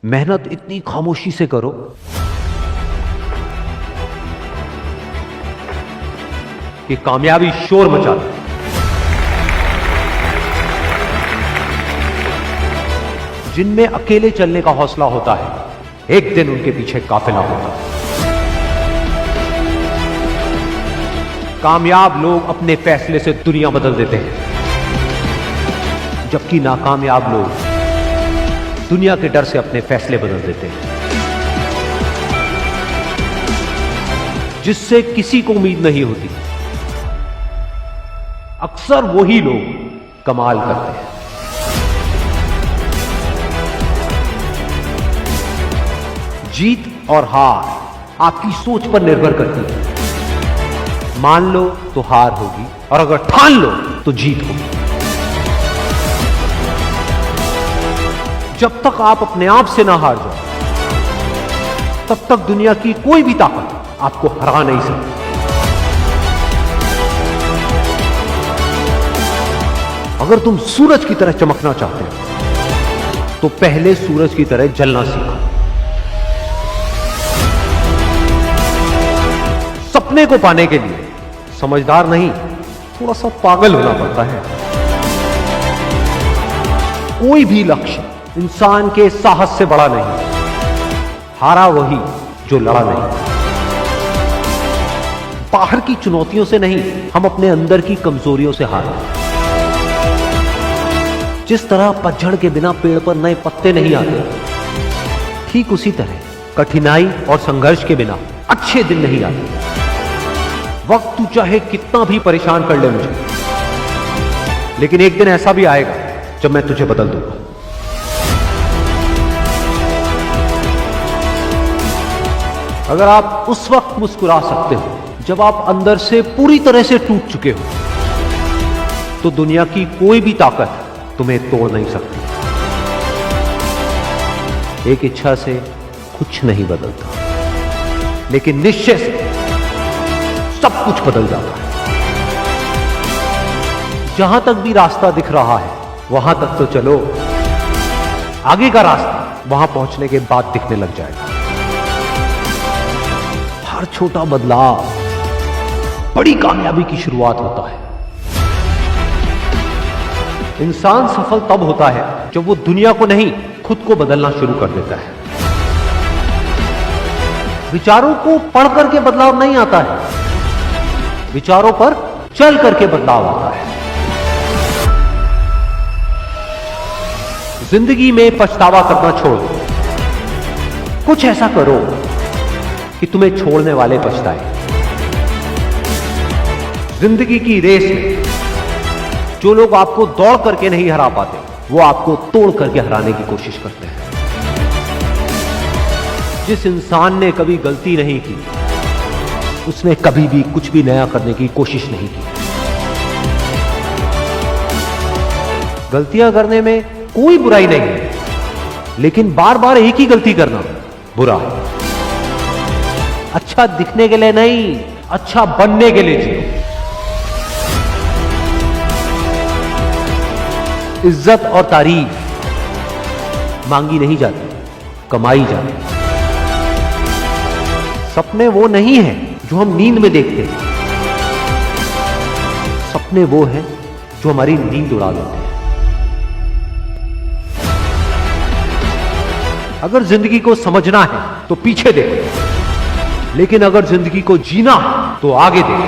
मेहनत इतनी खामोशी से करो कि कामयाबी शोर मचा दे। जिनमें अकेले चलने का हौसला होता है, एक दिन उनके पीछे काफिला होता है। कामयाब लोग अपने फैसले से दुनिया बदल देते हैं, जबकि नाकामयाब लोग दुनिया के डर से अपने फैसले बदल देते हैं। जिससे किसी को उम्मीद नहीं होती, अक्सर वही लोग कमाल करते हैं। जीत और हार आपकी सोच पर निर्भर करती है। मान लो तो हार होगी, और अगर ठान लो तो जीत होगी। जब तक आप अपने आप से ना हार जाओ, तब तक दुनिया की कोई भी ताकत आपको हरा नहीं सकती। अगर तुम सूरज की तरह चमकना चाहते हो, तो पहले सूरज की तरह जलना सीखो। सपने को पाने के लिए समझदार नहीं, थोड़ा सा पागल होना पड़ता है। कोई भी लक्ष्य इंसान के साहस से बड़ा नहीं। हारा वही जो लड़ा नहीं। बाहर की चुनौतियों से नहीं, हम अपने अंदर की कमजोरियों से हारे। जिस तरह पतझड़ के बिना पेड़ पर नए पत्ते नहीं आते, ठीक उसी तरह कठिनाई और संघर्ष के बिना अच्छे दिन नहीं आते। वक्त तू चाहे कितना भी परेशान कर ले मुझे, लेकिन एक दिन ऐसा भी आएगा जब मैं तुझे बदल दूंगा। अगर आप उस वक्त मुस्कुरा सकते हो जब आप अंदर से पूरी तरह से टूट चुके हो, तो दुनिया की कोई भी ताकत तुम्हें तोड़ नहीं सकती। एक इच्छा से कुछ नहीं बदलता, लेकिन निश्चय से सब कुछ बदल जाता है। जहां तक भी रास्ता दिख रहा है, वहां तक तो चलो। आगे का रास्ता वहां पहुंचने के बाद दिखने लग जाएगा। हर छोटा बदलाव बड़ी कामयाबी की शुरुआत होता है। इंसान सफल तब होता है जब वो दुनिया को नहीं, खुद को बदलना शुरू कर देता है। विचारों को पढ़ करके बदलाव नहीं आता है, विचारों पर चल करके बदलाव आता है। जिंदगी में पछतावा करना छोड़ दो। कुछ ऐसा करो कि तुम्हें छोड़ने वाले पछताए। जिंदगी की रेस में जो लोग आपको दौड़ करके नहीं हरा पाते, वो आपको तोड़ करके हराने की कोशिश करते हैं। जिस इंसान ने कभी गलती नहीं की, उसने कभी भी कुछ भी नया करने की कोशिश नहीं की। गलतियां करने में कोई बुराई नहीं है, लेकिन बार बार एक ही गलती करना बुरा है। अच्छा दिखने के लिए नहीं, अच्छा बनने के लिए जियो। इज्जत और तारीफ मांगी नहीं जाती, कमाई जाती। सपने वो नहीं है जो हम नींद में देखते हैं, सपने वो हैं जो हमारी नींद उड़ा देते हैं। अगर जिंदगी को समझना है तो पीछे देखो, लेकिन अगर जिंदगी को जीना है तो आगे देखो।